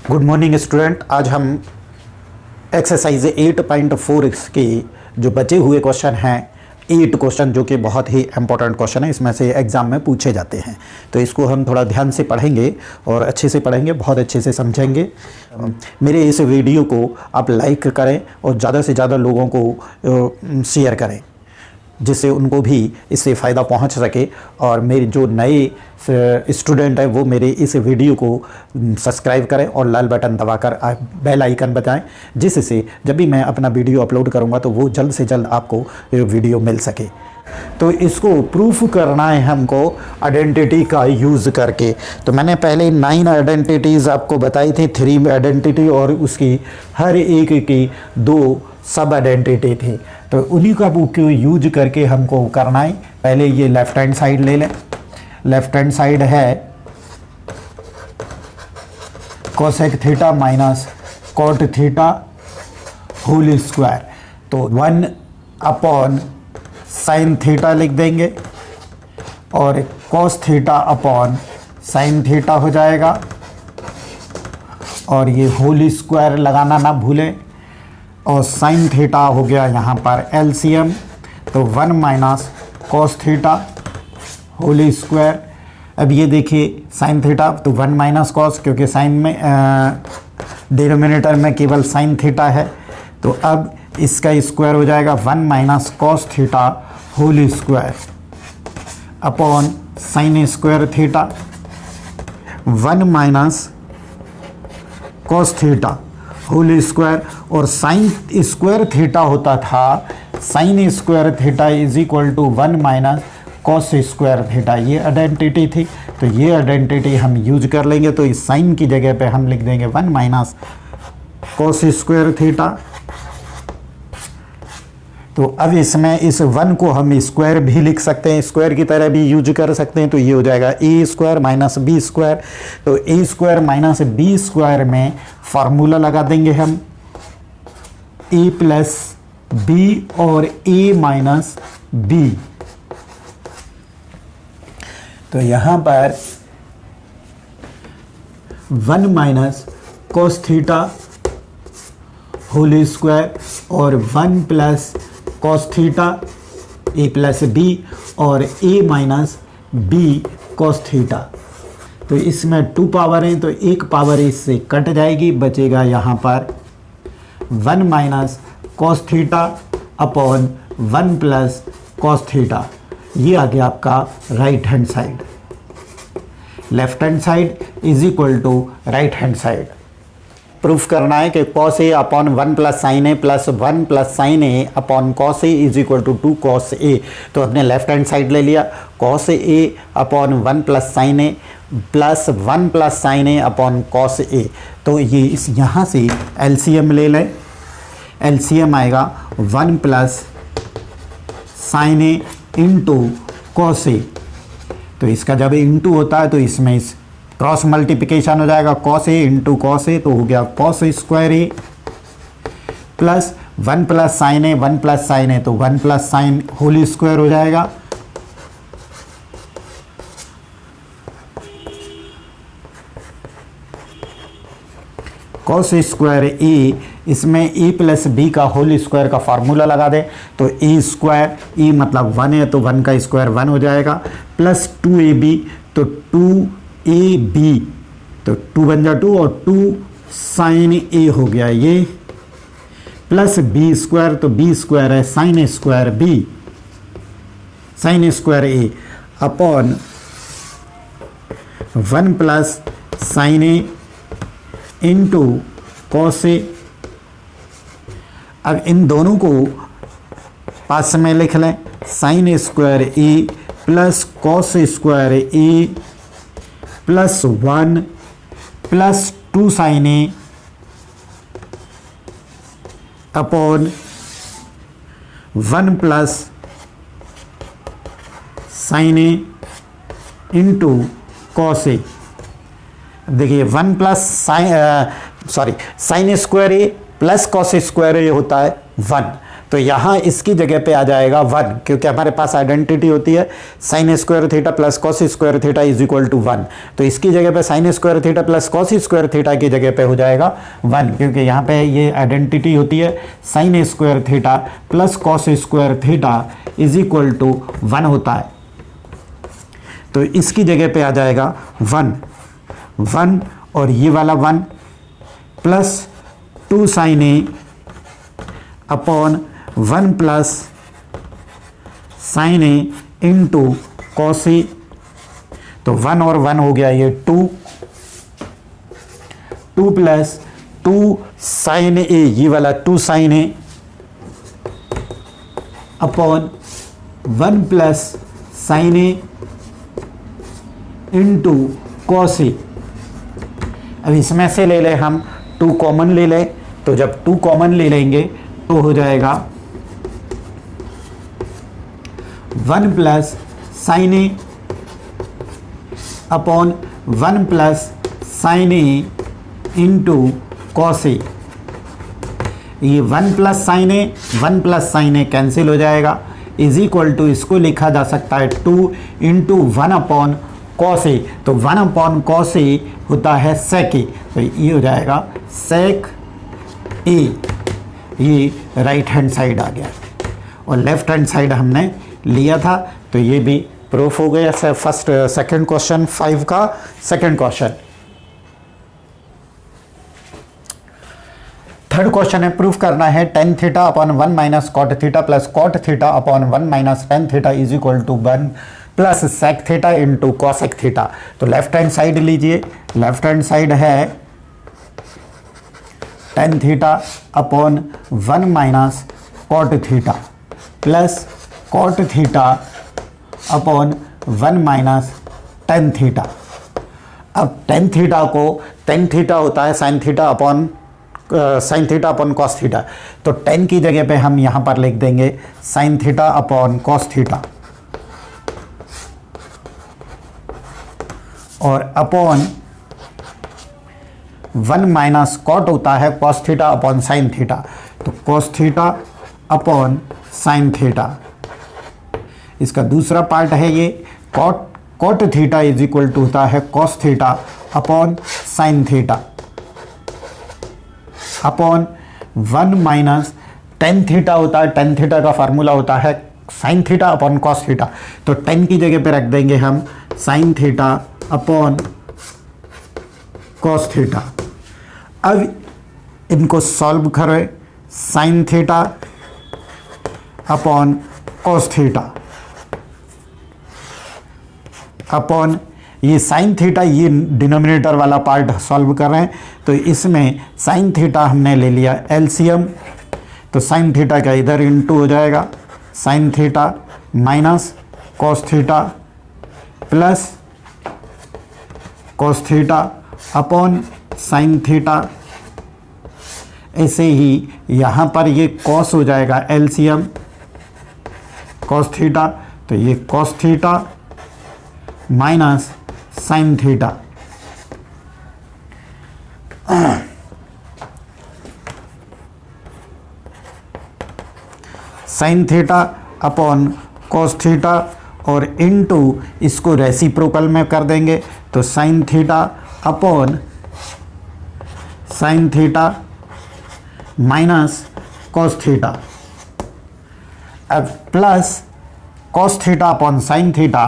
Good morning student. आज हम exercise 8.4 के जो बचे हुए क्वेश्चन हैं 8 क्वेश्चन जो कि बहुत ही इंपॉर्टेंट क्वेश्चन है, इसमें से एग्ज़ाम में पूछे जाते हैं, तो इसको हम थोड़ा ध्यान से पढ़ेंगे और अच्छे से पढ़ेंगे, बहुत अच्छे से समझेंगे। मेरे इस वीडियो को आप लाइक करें और ज़्यादा से ज़्यादा लोगों को शेयर करें, जिससे उनको भी इससे फ़ायदा पहुंच सके। और मेरे जो नए स्टूडेंट हैं वो मेरे इस वीडियो को सब्सक्राइब करें और लाल बटन दबाकर बेल आइकन बजाएं, जिससे जब भी मैं अपना वीडियो अपलोड करूंगा तो वो जल्द से जल्द आपको वीडियो मिल सके। तो इसको प्रूफ करना है हमको आइडेंटिटी का यूज़ करके। तो मैंने पहले 9 आइडेंटिटीज़ आपको बताई थी, 3 आइडेंटिटी और उसकी हर एक की 2 सब आइडेंटिटी थी। तो उन्हीं का बुक यूज करके हमको करना है। पहले ये लेफ्ट हैंड साइड ले लें। लेफ्ट हैंड साइड है cosec theta minus cot theta whole square. तो 1 अपॉन साइन थीटा लिख देंगे और cos theta upon sine theta हो जाएगा, और ये होल स्क्वायर लगाना ना भूलें। और साइन थीटा हो गया यहाँ पर एलसीएम, तो 1 minus cos theta whole square. अब ये देखिए साइन थीटा, तो 1 माइनस कॉस, क्योंकि साइन में डिनोमिनेटर में केवल साइन थीटा है, तो अब इसका स्क्वायर हो जाएगा 1 minus cos theta whole square upon sine square theta. 1 minus cos theta whole square, और साइन स्क्वायर थीटा होता था sine square theta is equal to 1 minus cos square theta. ये आइडेंटिटी थी, तो ये आइडेंटिटी हम यूज कर लेंगे। तो इस साइन की जगह पे हम लिख देंगे 1 माइनस कॉस स्क्वायर थीटा। तो अब इसमें इस 1 को हम स्क्वायर भी लिख सकते हैं, स्क्वायर की तरह भी यूज कर सकते हैं। तो ये हो जाएगा ए स्क्वायर माइनस बी स्क्वायर। तो A square minus B square में फार्मूला लगा देंगे हम ए प्लस बी और ए माइनस बी। तो यहां पर 1 minus cos theta whole square और 1 plus cos theta A plus B और A minus B cos theta. तो इसमें 2 पावर हैं, तो एक पावर इससे कट जाएगी, बचेगा यहाँ पर 1 minus cos theta upon 1 plus cos theta. ये आ गया आपका right hand side. Left hand side is equal to right hand side. Proof करना है कि cos A upon 1 plus sine A plus 1 plus sine A upon cos A is equal to 2 cos A. तो अपने left hand side ले लिया, cos A upon 1 plus sine A plus 1 plus sine A upon cos A. तो ये इस यहाँ से LCM ले लें। एलसीएम आएगा 1 plus sine A into cos A. तो इसका जब इंटू होता है तो इसमें इस क्रॉस मल्टीप्लिकेशन हो जाएगा, cos A into cos A, तो हो गया cos square A plus 1 plus sine A, 1 plus sine ए, तो 1 प्लस साइन होल स्क्वायर हो जाएगा। कॉस स्क्वायर ए, इसमें ए प्लस बी का होल स्क्वायर का फार्मूला लगा दें। तो ए स्क्वायर, ए मतलब 1 है तो 1 का स्क्वायर 1 हो जाएगा, प्लस 2ab, तो 2ab, तो 2 बन जा 2 और 2 साइन ए हो गया ये, प्लस बी स्क्वायर, तो बी स्क्वायर है sine square B, sine square A upon 1 plus sine A into cos A. अब इन दोनों को पास में लिख लें, sine square A plus cos square A plus 1 plus 2 sine A upon 1 plus sine A into cos A. देखिए 1 plus sine square A plus cos square A होता है 1, तो यहाँ इसकी जगह पे आ जाएगा 1, क्योंकि हमारे पास आइडेंटिटी होती है sine square theta plus cos square theta is equal to 1। तो इसकी जगह पे sine square theta plus cos square theta की जगह पे हो जाएगा 1, क्योंकि यहाँ पे ये आइडेंटिटी होती है sine square theta plus cos square theta is equal to 1 होता है। तो इसकी जगह पे आ जाएगा 1 और ये वाला 1 plus 2 sine A upon 1 plus sine A into cos A. तो 1 और 1 हो गया ये 2 प्लस 2 साइन ए, ये वाला 2 sine A upon 1 plus sine A into cos A. अब इसमें से ले ले हम 2 कॉमन ले लें, तो जब 2 कॉमन ले लेंगे तो हो जाएगा 1 plus sine A upon 1 plus sine A into cos ए। ये 1 प्लस साइन ए कैंसिल हो जाएगा, इज इक्वल टू इसको लिखा जा सकता है 2 इंटू 1 अपॉन कॉस ए। तो 1 अपॉन कॉस ए होता है सेक ए, तो ये हो जाएगा सेक ए। ये राइट हैंड साइड आ गया और लेफ्ट हैंड साइड हमने लिया था, तो ये भी प्रूफ हो गया। फर्स्ट सेकंड क्वेश्चन 5 का सेकंड क्वेश्चन। थर्ड क्वेश्चन है प्रूफ करना है tan theta upon 1 minus cot theta plus cot theta upon 1 minus tan theta is equal to 1 plus sec theta into cosec theta. तो left hand side लीजिए, left hand side है tan theta upon 1 minus cot theta plus cot theta upon 1 minus tan theta. अब tan theta को tan theta होता है sine theta upon cos theta, तो tan की जगह पे हम यहाँ पर लिख देंगे sine theta upon cos theta और अपॉन 1 माइनस कॉट होता है cos theta upon sine theta, तो cos theta upon sine theta. इसका दूसरा पार्ट है ये cot theta is equal to होता है cos theta upon sine theta upon 1 minus tan theta होता है, टेन थीटा का फार्मूला होता है sine theta upon cos theta, तो टेन की जगह पे रख देंगे हम sign theta upon cos theta. अब इनको सॉल्व करें, sign theta upon cos theta upon ये साइन थीटा, ये डिनोमिनेटर वाला पार्ट सॉल्व कर रहे हैं, तो इसमें साइन थीटा हमने ले लिया एलसीएम, तो साइन थीटा का इधर इंटू हो जाएगा sine theta minus cos theta plus cos theta upon sine theta. ऐसे ही यहाँ पर ये कॉस हो जाएगा एलसीएम कॉस थीटा, तो ये cos theta minus sine theta sine theta upon cos theta और इनटू इसको रेसिप्रोकल में कर देंगे, तो sine theta upon sine theta minus cos theta. अब plus cos theta upon sine theta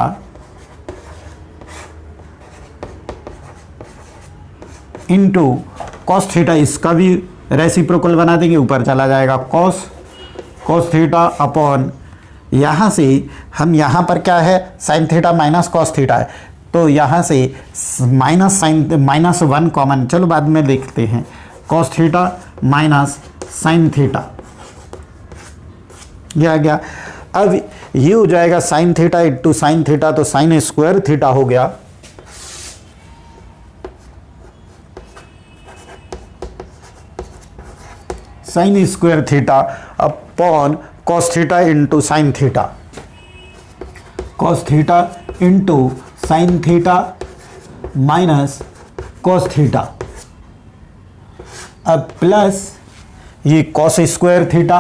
into cos theta, इसका भी रेसिप्रोकल बना देंगे, ऊपर चला जाएगा कॉस थीटा अपॉन, यहाँ से हम यहाँ पर क्या है sine theta minus cos theta है, तो यहाँ से माइनस 1 कॉमन, चलो बाद में देखते हैं, cos theta minus sine theta ये आ गया। अब ये हो जाएगा sine theta into sine theta, तो साइन स्क्वायर थीटा हो गया sine square theta upon cos theta into sine theta, cos theta into sine theta minus cos theta. अब प्लस ये cos square theta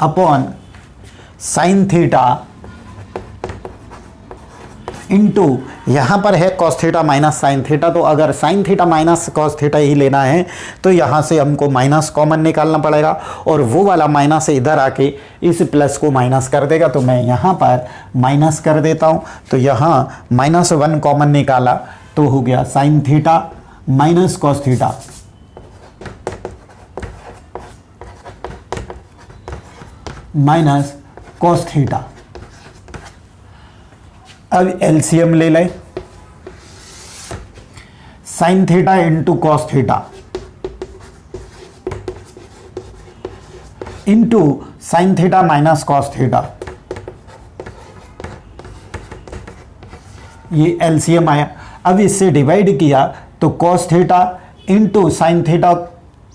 upon sine theta into यहाँ पर है cos theta minus sine theta, तो अगर sine theta minus cos theta ही लेना है तो यहाँ से हमको माइनस कॉमन निकालना पड़ेगा और वो वाला माइनस इधर आके इस प्लस को माइनस कर देगा। तो मैं यहाँ पर माइनस कर देता हूँ, तो यहाँ -1 कॉमन निकाला तो हो गया sign theta minus cos theta minus cos theta. अब एलसीएम ले लें, sign theta into cos theta into sine theta minus cos theta, ये एलसीएम आया। अब इससे डिवाइड किया तो cos theta into sine theta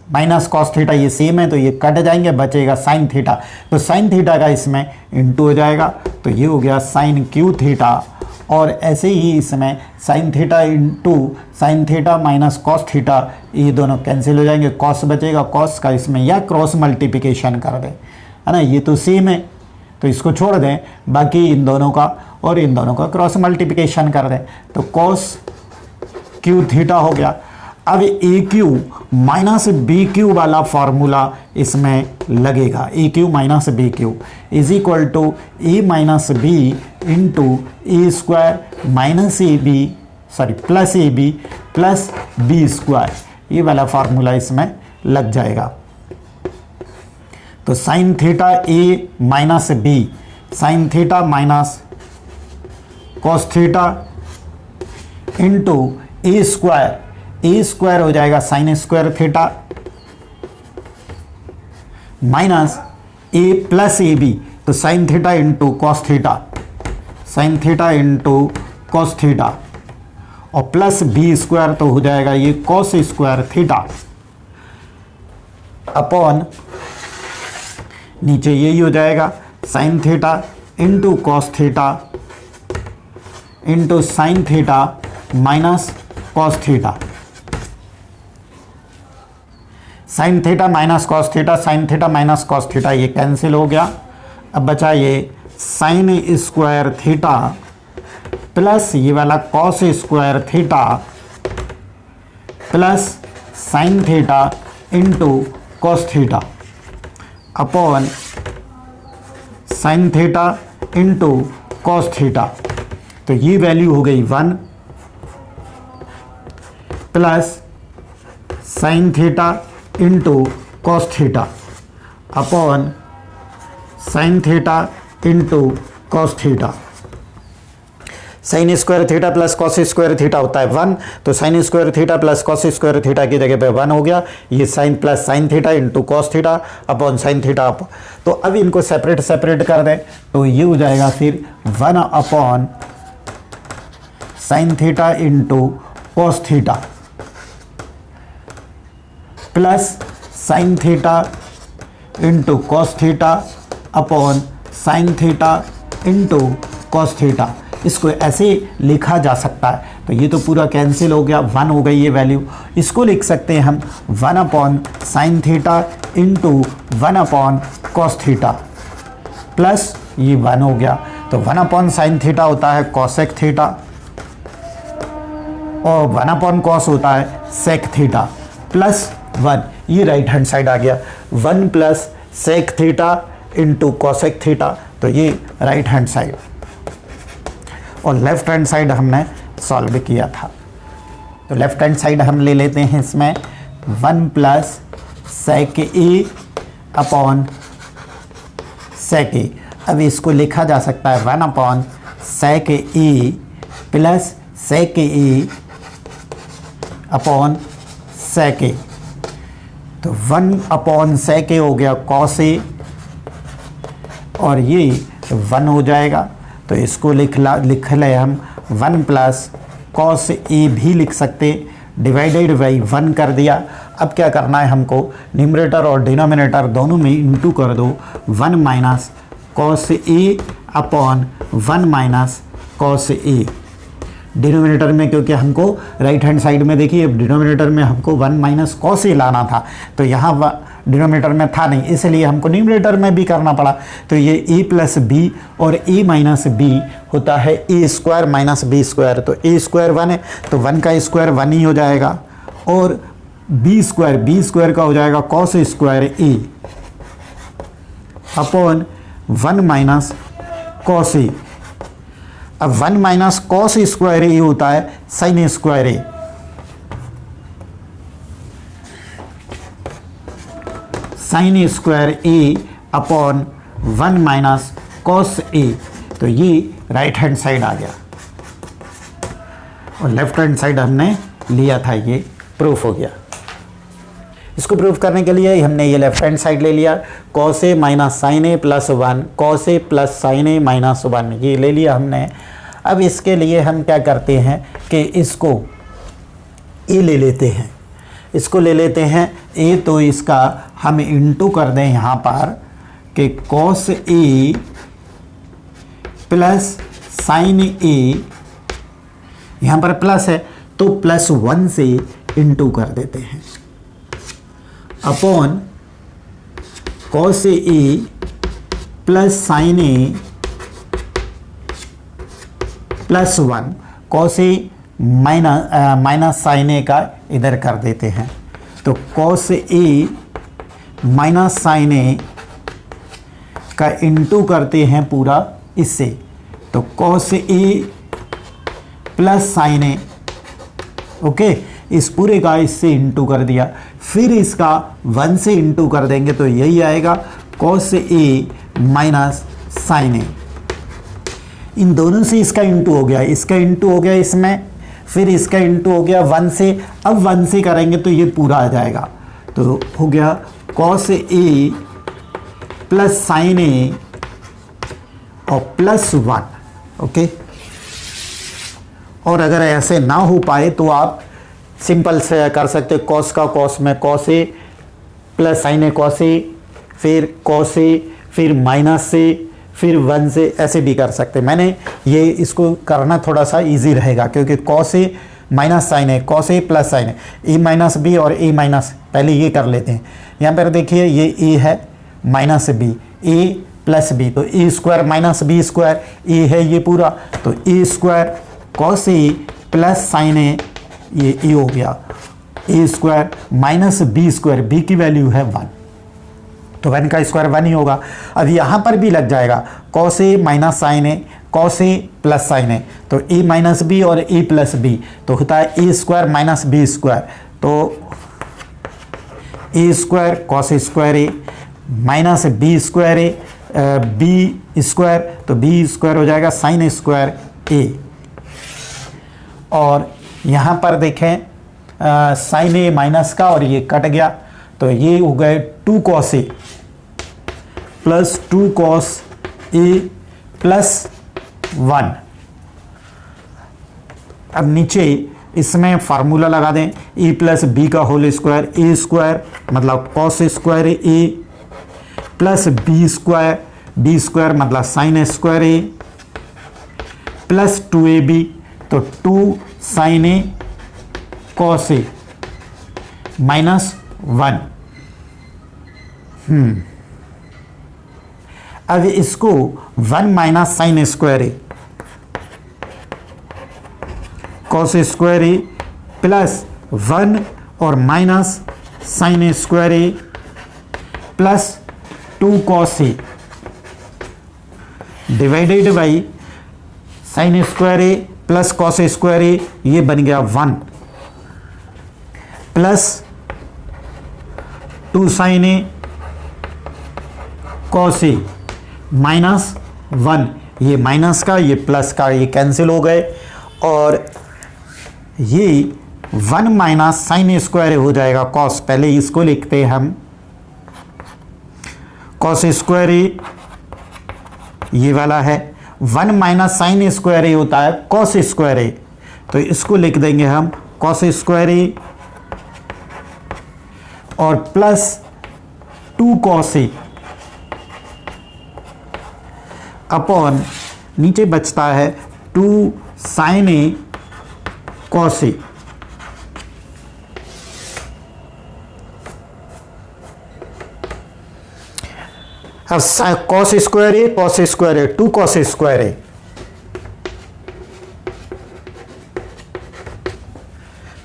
minus cos theta ये सेम है तो ये कट जाएंगे, बचेगा साइन थीटा, तो साइन थीटा का इसमें इंटू हो जाएगा, तो ये हो गया साइन क्यू थीटा। और ऐसे ही इसमें sign theta into sine theta minus cos theta, ये दोनों कैंसिल हो जाएंगे, कॉस बचेगा, कॉस का इसमें या क्रॉस मल्टीप्लिकेशन कर दें, है ना, ये तो सेम है तो इसको छोड़ दें, बाकी इन दोनों का और इन दोनों का क्रॉस मल्टीप्लिकेशन कर दें, तो कॉस क्यू थीटा हो गया। अब A cube minus B cube वाला फॉर्मूला इसमें लगेगा, A cube minus B cube is equal to A minus B into A square minus A B sorry plus A B plus B square, ये वाला formula इसमें लग जाएगा। तो sine theta A minus B sine theta minus cos theta into A square हो जाएगा sine square theta minus A plus A B, तो sine theta into cos theta sine theta into cos theta और plus B square तो हो जाएगा ये cos square theta upon नीचे यही हो जाएगा sine theta into cos theta into sine theta minus cos theta, sine theta minus cos theta sine theta minus cos theta ये कैंसिल हो गया। अब बचा ये साइन स्क्वायर थीटा प्लस ये वाला cos square theta plus sine theta into cos theta upon sine theta into cos theta, तो ये वैल्यू हो गई 1 plus sine theta into cos theta upon sine theta into cos theta. Sine square theta plus cos square theta होता है 1, तो sine square theta plus cos square theta की जगह पे 1 हो गया, ये sine plus sine theta into cos theta upon sine theta. तो अब इनको सेपरेट कर दें तो ये हो जाएगा फिर 1 upon sine theta into cos theta plus sine theta into cos theta upon sine theta into cos theta. इसको ऐसे लिखा जा सकता है, तो ये तो पूरा कैंसिल हो गया, 1 हो गई ये वैल्यू। इसको लिख सकते हैं हम 1 upon sine theta into 1 upon cos theta plus ये 1 हो गया, तो 1 अपॉन साइन थीटा होता है कॉसेक थीटा और 1 अपॉन कॉस होता है सेक थीटा प्लस 1, ये राइट हैंड साइड आ गया 1 plus sec theta into cosec theta, तो ये राइट हैंड साइड और लेफ्ट हैंड साइड हमने सॉल्व किया था। तो लेफ्ट हैंड साइड हम ले लेते हैं इसमें 1 प्लस सेक ए अपॉन सेक ए। अब इसको लिखा जा सकता है 1 upon sec A plus sec A upon sec ए, तो 1 अपॉन सेक ए हो गया कॉस ए और ये 1 हो जाएगा, तो इसको लिख ले हम 1 प्लस कॉस ए भी लिख सकते, डिवाइडेड बाई 1 कर दिया। अब क्या करना है हमको, न्यूमरेटर और डिनोमिनेटर दोनों में इंटू कर दो, 1 minus cos A upon 1 minus cos A, denominator में, क्योंकि हमको राइट हैंड साइड में देखिए डिनोमिनेटर में हमको 1 माइनस कॉस ए लाना था, तो यहाँ डिनोमिनेटर में था नहीं, इसलिए हमको न्यूमरेटर में भी करना पड़ा। तो ये ए प्लस बी और ए माइनस बी होता है A square minus B square. तो ए स्क्वायर 1 है तो 1 का स्क्वायर 1 ही हो जाएगा, और बी स्क्वायर का हो जाएगा cos square A upon 1 minus cos A. अब 1 माइनस कॉस स्क्वायर ए होता है sine square A. Sine square A upon 1 minus cos A. तो ये राइट हैंड साइड आ गया और लेफ्ट हैंड साइड हमने लिया था, ये प्रूफ हो गया। इसको प्रूफ करने के लिए हमने ये लेफ्ट हैंड साइड ले लिया, cos A minus sine A plus 1, cos A plus sine A minus 1, ये ले लिया हमने। अब इसके लिए हम क्या करते हैं कि इसको ए ले लेते हैं, इसको ले लेते हैं ए, तो इसका हम इंटू कर दें यहाँ पर कि कॉस ए प्लस साइन ए, यहाँ पर प्लस है तो प्लस 1 से इंटू कर देते हैं upon cos A plus sine A plus 1, cos A minus sine ए का इधर कर देते हैं, तो कॉस ए माइनस साइन ए का इंटू करते हैं पूरा इससे, तो cos A plus sine A, okay, इस पूरे का इससे इंटू कर दिया, फिर इसका 1 से इंटू कर देंगे तो यही आएगा कॉस ए माइनस साइन ए। इन दोनों से इसका इंटू हो गया, इसका इंटू हो गया इसमें, फिर इसका इंटू हो गया 1 से, अब 1 से करेंगे तो ये पूरा आ जाएगा, तो हो गया cos A plus sine A और प्लस 1, ओके। और अगर ऐसे ना हो पाए तो आप सिंपल से कर सकते, कॉस का कॉस में cos A plus sine A cos ए, फिर कॉस ए, फिर माइनस से, फिर 1 से, ऐसे भी कर सकते। मैंने ये इसको करना थोड़ा सा इजी रहेगा क्योंकि cos A minus sine A, cos A plus sine A minus B और ए माइनस, पहले ये कर लेते हैं। यहाँ पर देखिए ये ए है minus B, A plus B, तो A square minus B square, A है ये पूरा, तो A square cos A plus sine A, ये ए हो गया, A square minus B square, B की वैल्यू है 1, तो 1 का स्क्वायर 1 ही होगा। अब यहाँ पर भी लग जाएगा cos A minus sine A, cos A plus sine ए, तो ए माइनस बी और ए प्लस बी, तो होता है A square minus B square, तो A square cos square A minus B square A, B square, तो बी स्क्वायर हो जाएगा sine square A. और यहाँ पर देखें साइन ए माइनस का और ये कट गया, तो ये हो गए 2 cos A plus 2 cos A plus 1। अब नीचे इसमें फार्मूला लगा दें, ए प्लस बी का होल स्क्वायर, ए स्क्वायर मतलब cos square A plus B square मतलब sine square A plus 2ab, तो 2 sine A cos A minus 1। अब इसको 1 minus sine square A cos square A plus 1 और minus sine square A plus 2 cos A divided by sine square A plus cos square A, ये बन गया 1 plus 2 sine A cos A minus 1, ये minus का ये plus का ये cancel हो गए, और ये 1 माइनस साइन स्क्वायर हो जाएगा कॉस, पहले इसको लिखते हैं हम कॉस स्क्वायर ए, ये वाला है 1 माइनस साइन स्क्वायर ए होता है कॉस स्क्वायर ए, तो इसको लिख देंगे हम कॉस स्क्वायर ए और प्लस 2 कॉस ए अपॉन नीचे बचता है 2 साइन ए कॉस ए। अब cos square A 2 cos square A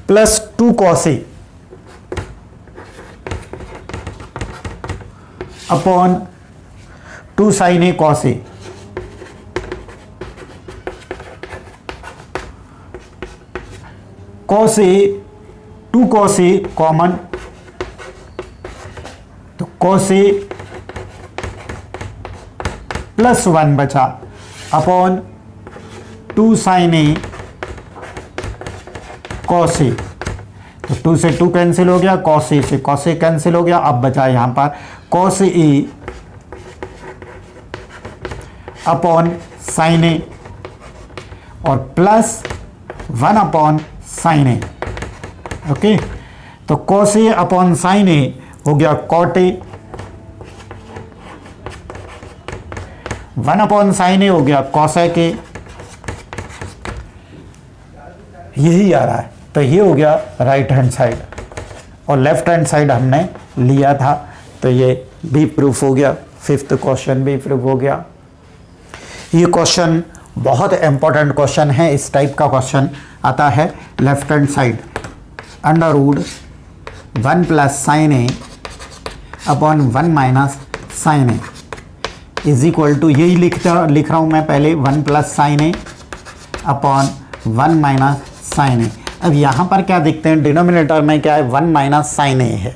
plus 2 cos A upon 2 sine A cos A. Cos A 2 cos A common, तो कॉस ए प्लस 1 बचा upon 2 sine A cos A. तो 2 से 2 cancel हो गया, cos A से cos A cancel हो गया। अब बचा यहां पर cos A upon sine A और plus 1 upon sine A. Okay, तो कॉस ए अपॉन साइन ए हो गया कॉट ए, 1 अपॉन साइन ए हो गया कॉसेक ए। यही आ रहा है, तो ये हो गया राइट हैंड साइड और लेफ्ट हैंड साइड हमने लिया था, तो ये भी प्रूफ हो गया। 5th क्वेश्चन भी प्रूफ हो गया। ये क्वेश्चन बहुत इंपॉर्टेंट क्वेश्चन है। इस टाइप का क्वेश्चन आता है left hand side, under root 1 plus sine A upon 1 minus sine A is equal to, यही लिख रहा हूँ मैं पहले, 1 plus sine A upon 1 minus sine A. अब यहाँ पर क्या देखते हैं, डिनोमिनेटर में क्या है, 1 माइनस साइन ए है,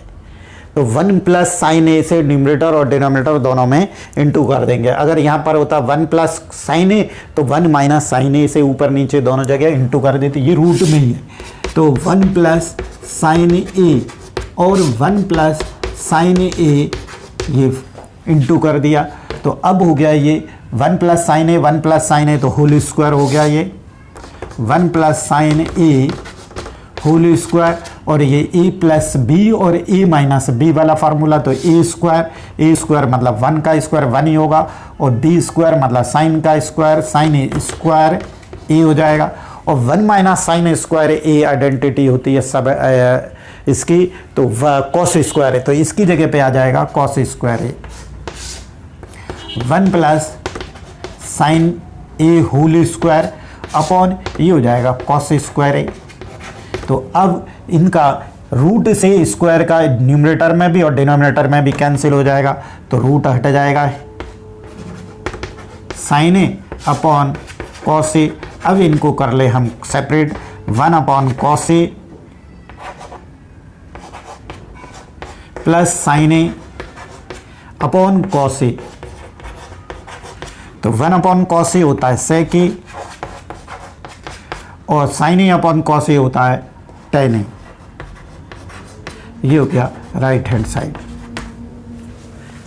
तो 1 प्लस साइन ए से न्यूमरेटर और डिनोमिनेटर दोनों में इंटू कर देंगे। अगर यहाँ पर होता 1 प्लस साइन ए तो 1 माइनस साइन ए से ऊपर नीचे दोनों जगह इंटू कर देते, ये रूट में ही है। तो 1 प्लस साइन ए और 1 प्लस साइन ए ये इंटू कर दिया, तो अब हो गया ये 1 प्लस साइन ए 1 प्लस साइन ए तो होल स्क्वायर हो गया, ये 1 प्लस साइन ए होल स्क्वायर, और ये ए प्लस बी और ए माइनस बी वाला फार्मूला, तो ए स्क्वायर मतलब 1 का स्क्वायर 1 ही होगा, और बी स्क्वायर मतलब साइन का square sine A square A हो जाएगा, और 1 माइनस साइन स्क्वायर ए आइडेंटिटी होती है सब इसकी, तो कॉस स्क्वायर है, तो इसकी जगह पे आ जाएगा cos square A. 1 plus sine A whole square upon ये हो जाएगा कॉस स्क्वायर ए। तो अब इनका रूट से स्क्वायर का न्यूमरेटर में भी और डिनोमिनेटर में भी कैंसिल हो जाएगा, तो रूट हट जाएगा, sine A upon cos A. अब इनको कर ले हम separate, 1 upon cos A plus sine A upon cos A, तो 1 अपॉन कॉस ए होता है सेक ए और साइन ए अपॉन कॉस ए होता है टेन ए। ये हो गया right hand side,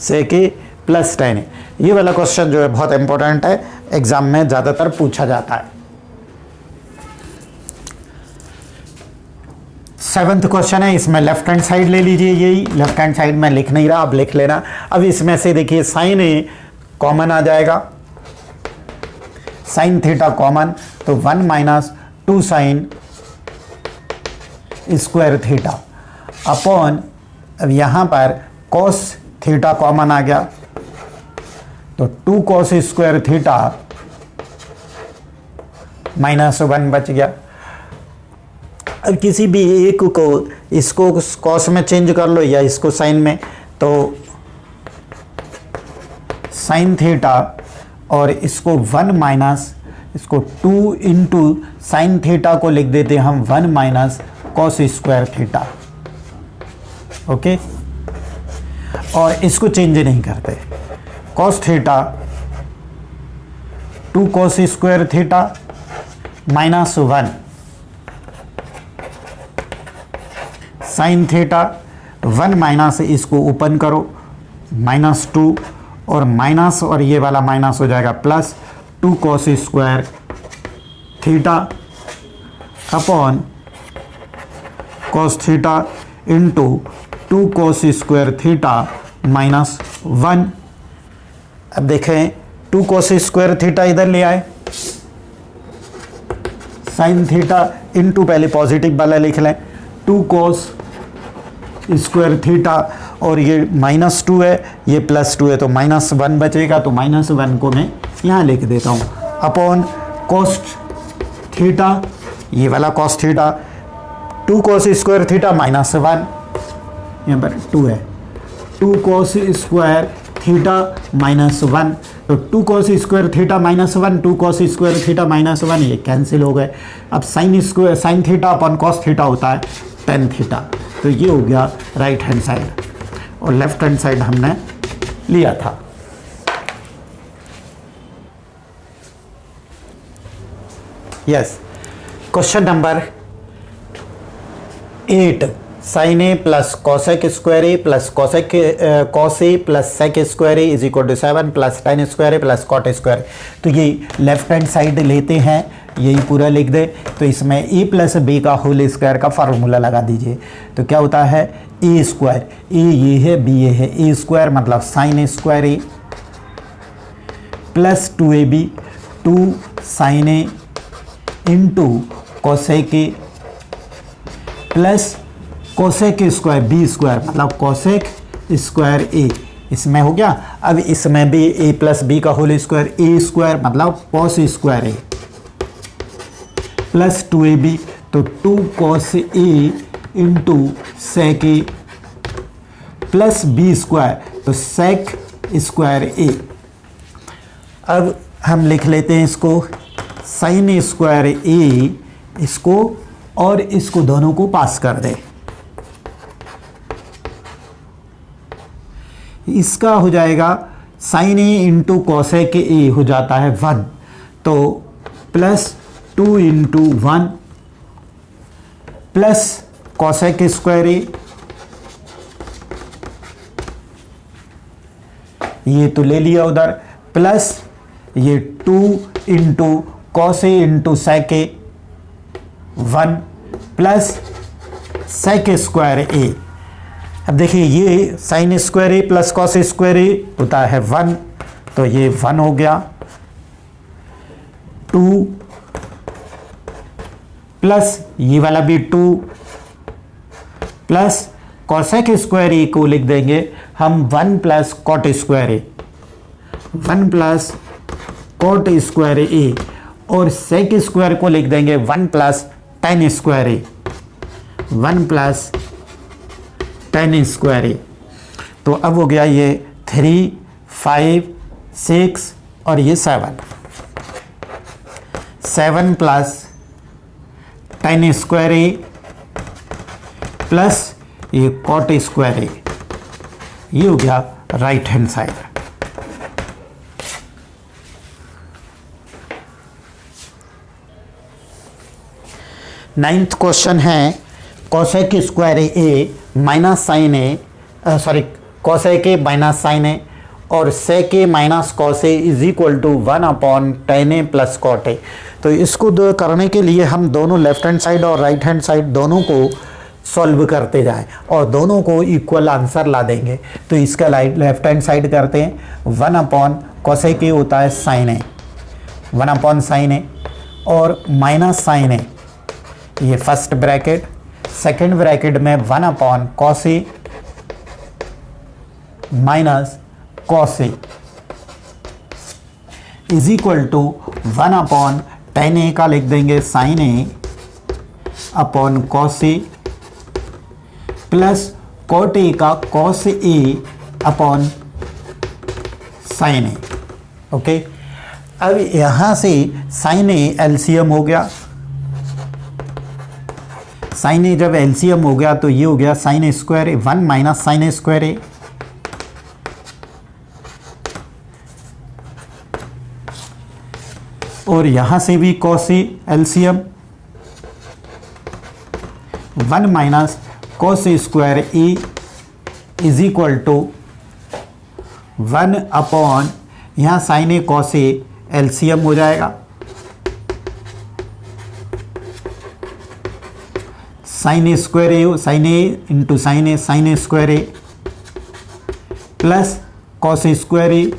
sec A plus ten ए। ये वाला क्वेश्चन जो है बहुत इंपॉर्टेंट है, एग्जाम में ज़्यादातर पूछा जाता है। 7th क्वेश्चन है, इसमें लेफ्ट हैंड साइड ले लीजिए, यही लेफ्ट हैंड साइड में लिख नहीं रहा, अब लिख लेना। अब इसमें से देखिए साइन ए कॉमन आ जाएगा, साइन थीटा कॉमन, तो 1 minus 2 sign square theta upon, अब यहाँ पर कॉस थीटा कॉमन आ गया, तो 2 कॉस स्क्वायर थीटा माइनस 1 बच गया। अब किसी भी एक को इसको कॉस में चेंज कर लो या इसको साइन में, तो साइन थीटा और इसको 1 माइनस इसको 2 इंटू साइन थीटा को लिख देते हैं हम 1 minus cos square theta. Okay, और इसको चेंज नहीं करते, cos theta 2 cos square theta minus 1 sine theta 1 minus, इसको ओपन करो माइनस 2 और माइनस, और ये वाला माइनस हो जाएगा plus 2 cos square theta upon cos theta into 2 cos square theta minus 1। अब देखें 2 कॉस स्क्वायर थीटा इधर ले आए, साइन थीटा इनटू पहले पॉजिटिव वाला लिख लें 2 cos स्क्वायर थीटा, और ये -2 है, ये +2 है, तो -1 बचेगा, तो -1 को मैं यहाँ लिख देता हूँ अपॉन cos थीटा, ये वाला cos theta 2 cos square theta -1, यहाँ पर 2 है, 2 cos स्क्वायर थीटा -1, तो 2 cos square theta -1, 2 cos square theta -1 ये कैंसिल हो गए। अब sine theta upon cos theta होता है tan थीटा, तो ये हो गया राइट हैंड साइड, और लेफ्ट हैंड साइड हमने लिया था। Yes, question number 8, sine A plus cosec square A plus cos A plus sec square A is equal to 7 plus tan square A plus cot square. तो ये left hand side लेते हैं, यही पूरा लिख दे, तो इसमें ए प्लस बी का होल स्क्वायर का फार्मूला लगा दीजिए। तो क्या होता है ए स्क्वायर, ए ये है बी ये है, ए स्क्वायर मतलब sine square A plus 2ab 2 sine A into cosec A plus cosec square B square मतलब कोसेक स्क्वायर ए, इसमें हो गया। अब इसमें भी ए प्लस बी का होल स्क्वायर, ए स्क्वायर मतलब cos square A plus 2ab, तो 2 cos A into sec A plus B square, तो सेक स्क्वायर ए। अब हम लिख लेते हैं इसको साइन स्क्वायर ए, इसको और इसको दोनों को पास कर दे, इसका हो जाएगा sine A into cosec A हो जाता है 1, तो plus 2 into 1 plus cosec square A, ये तो ले लिया उधर, प्लस ये 2 into cos A into sec A 1 plus sec square A. अब देखिए ये sine square A plus cos square A होता है 1, तो ये 1 हो गया, 2 प्लस ये वाला भी 2 प्लस कॉसेक स्क्वायर ए को लिख देंगे हम 1 plus cot square A, 1 plus cot square A, और सेक स्क्वायर को लिख देंगे 1 plus tan square A, 1 plus tan square ए। तो अब हो गया ये 3 5 6 और ये 7 plus tan square A plus ये कॉट स्क्वायर ए, ये हो गया right hand side. Ninth question है cosec square A minus sine A, sorry cosec A minus sine A और sec A minus cos A is equal to 1 upon tan A plus cot A. तो इसको करने के लिए हम दोनों left hand side और राइट हैंड साइड दोनों को सॉल्व करते जाएं और दोनों को इक्वल आंसर ला देंगे। तो इसका लेफ्ट हैंड साइड करते हैं, 1 अपॉन कोसेक ए होता है sine A, 1 upon sine A और माइनस साइन ए, ये फर्स्ट ब्रैकेट, सेकेंड ब्रैकेट में 1 upon cos A minus cos A is equal to 1 upon tan A का लिख देंगे sine A upon cos A plus cot A का cos A upon sine A. Okay, अब यहां से sign ए LCM हो गया, साइन ए जब एलसीएम हो गया तो ये हो गया sine square A 1 minus sine square A और यहां से भी cos A LCM 1 minus cos square A is equal to 1 upon यहाँ sine A cos A LCM हो जाएगा, sine square A sine A into sine A square A plus cos square A.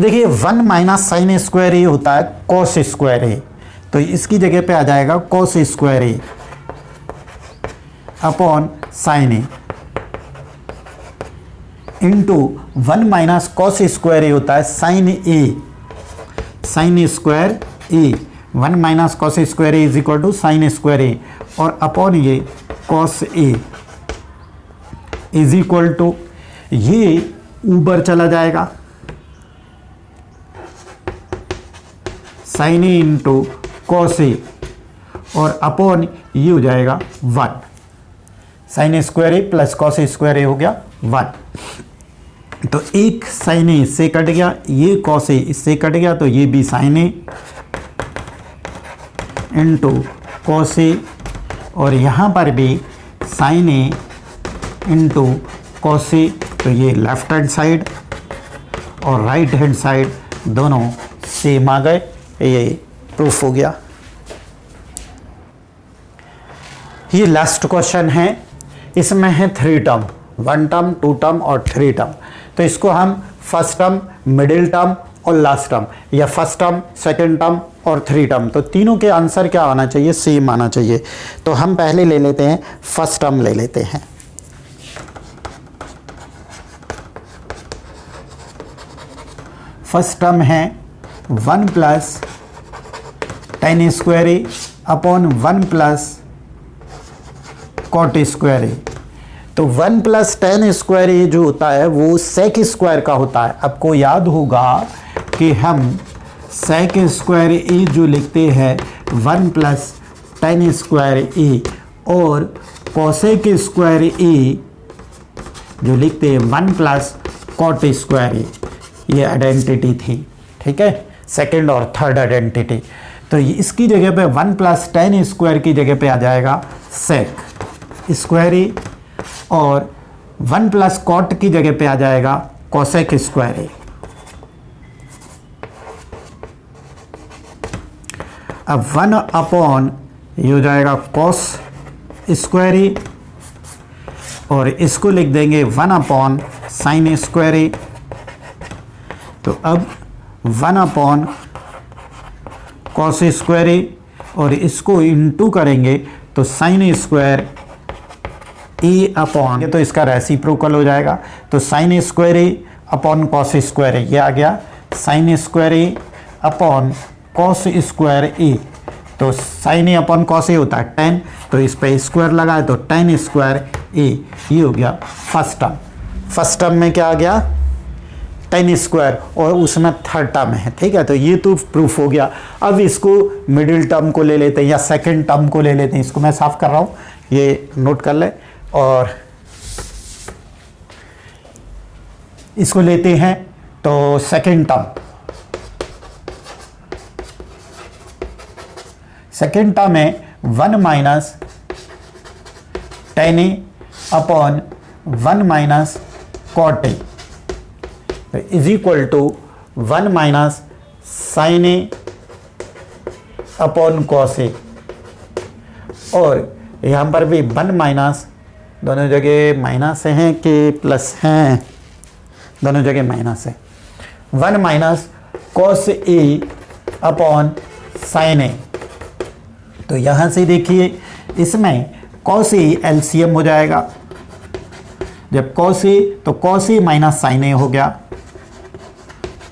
देखिए 1 minus sine square A होता है cos square ए, तो इसकी जगह पे आ जाएगा cos square A upon sine A into 1 minus cos square A होता है sine A, sine square A, 1 minus cos square A is equal to sine square A और अपॉन ये cos A is equal to, ये ऊपर चला जाएगा sine A into cos A और upon ये हो जाएगा 1, sine square A plus cos square A हो गया 1। तो एक साइन ए इससे कट गया, ये कॉस ए इससे कट गया, तो ये भी sign A into cos A और यहाँ पर भी sign A into cos A, तो ये लेफ्ट हैंड साइड और राइट हैंड साइड दोनों सेम आ गए, ये प्रूफ हो गया। ये लास्ट क्वेश्चन है, इसमें है 3 टर्म, 1 टर्म 2 टर्म और 3 टर्म। तो इसको हम फर्स्ट टर्म, मिडिल टर्म और लास्ट टर्म, या फर्स्ट टर्म, सेकंड टर्म और 3 टर्म, तो तीनों के आंसर क्या आना चाहिए, सेम आना चाहिए। तो हम पहले ले लेते हैं फर्स्ट टर्म ले लेते हैं। फर्स्ट टर्म है 1 plus tan square A upon 1 plus cot square ए। तो 1 प्लस tan स्क्वायर ए जो होता है वो सेक स्क्वायर का होता है। आपको याद होगा कि हम सेक स्क्वायर ए जो लिखते हैं 1 प्लस tan स्क्वायर ए और कोसेक स्क्वायर ए जो लिखते हैं 1 प्लस कॉट स्क्वायर ए, ये आइडेंटिटी थी, ठीक है, सेकंड और थर्ड आइडेंटिटी। तो इसकी जगह पे 1 प्लस tan स्क्वायर की जगह पे आ जाएगा सेक स्क्वायर ए और 1 प्लस कॉट की जगह पे आ जाएगा कोसेक स्क्वायर ए। अब 1 अपॉन ये हो जाएगा कॉस स्क्वायर ए और इसको लिख देंगे 1 अपॉन साइन स्क्वायर ए। तो अब 1 अपॉन कॉस स्क्वायर ए और इसको इंटू करेंगे तो साइन स्क्वायर ए अपॉन, तो इसका रेसिप्रोकल हो जाएगा, तो sine square A upon cos square A, ये आ गया sine square A upon cos square ए। तो साइन ए अपॉन कॉस ए होता है 10, तो इस पे स्क्वायर लगाए तो tan स्क्वायर ए, ये हो गया फर्स्ट टर्म। फर्स्ट टर्म में क्या आ गया, tan स्क्वायर, और उसमें थर्ड टर्म है, ठीक है, तो ये तो प्रूफ हो गया। अब इसको मिडिल टर्म को ले लेते हैं या सेकंड टर्म को ले लेते हैं, इसको मैं साफ कर रहा हूँ, ये नोट कर ले, और इसको लेते हैं तो सेकंड टर्म। सेकंड टर्म है 1 minus tan A upon 1 minus cot A is equal to 1 minus sine A upon cos A, और यहाँ पर भी 1 माइनस, दोनों जगह माइनस हैं कि प्लस हैं, दोनों जगह माइनस है, 1 minus cos A upon sine ए। तो यहाँ से देखिए इसमें कॉस ए एलसीएम हो जाएगा, जब कॉस ए तो कॉस ए माइनस साइन ए हो गया,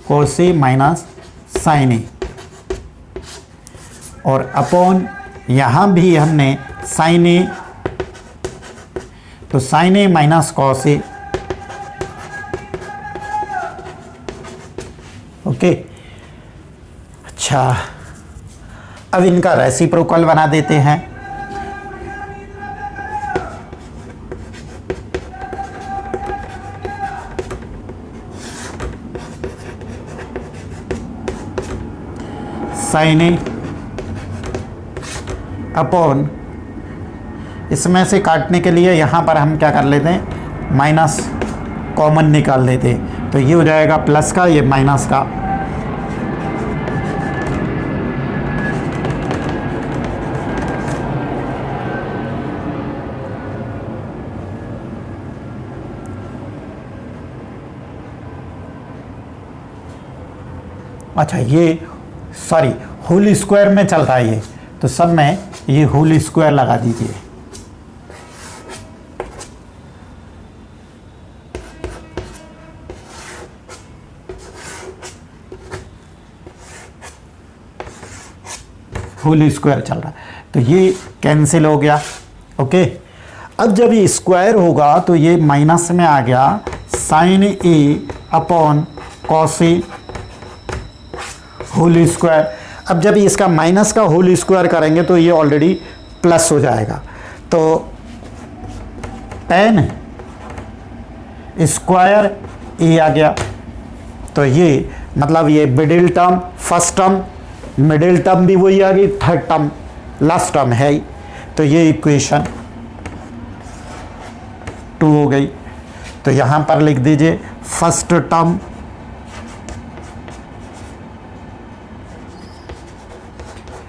cos A minus sine A, और अपॉन यहाँ भी हमने साइन ए, तो साइन ए माइनस कॉस ए, ओके। अच्छा, अब इनका रेसिप्रोकल बना देते हैं। साइन ए अपॉन, इसमें से काटने के लिए यहाँ पर हम क्या कर लेते हैं, माइनस कॉमन निकाल लेते हैं, तो ये हो जाएगा प्लस का, ये माइनस का, अच्छा ये सॉरी होल स्क्वायर में चल रहा है ये, तो सब में ये होल स्क्वायर लगा दीजिए। होल स्क्वायर चल रहा है, तो ये कैंसिल हो गया। ओके, अब जब ये स्क्वायर होगा तो ये माइनस में आ गया sign A upon cos A whole square. अब जब इसका माइनस का होल स्क्वायर करेंगे तो ये ऑलरेडी प्लस हो जाएगा, तो टेन स्क्वायर ए आ गया। तो ये मतलब ये middle term, first term, middle term भी वही आ गई, थर्ड टर्म लास्ट टर्म है ही, तो ये इक्वेशन 2 हो गई। तो यहां पर लिख दीजिए first term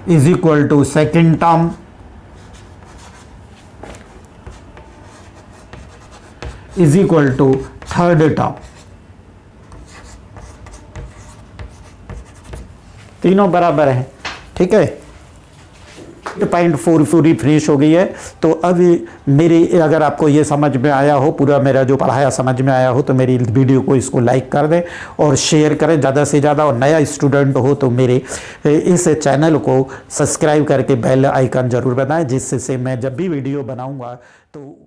is equal to second term is equal to third term. तीनों बराबर है, ठीक है। 8.4 पूरी फिनिश हो गई है। तो अब मेरी अगर आपको ये समझ में आया हो, पूरा मेरा जो पढ़ाया समझ में आया हो, तो मेरी वीडियो को इसको लाइक कर दें और शेयर करें ज़्यादा से ज़्यादा। और नया स्टूडेंट हो तो मेरे इस चैनल को सब्सक्राइब करके बेल आइकन ज़रूर बनाएं, जिससे मैं जब भी वीडियो बनाऊंगा तो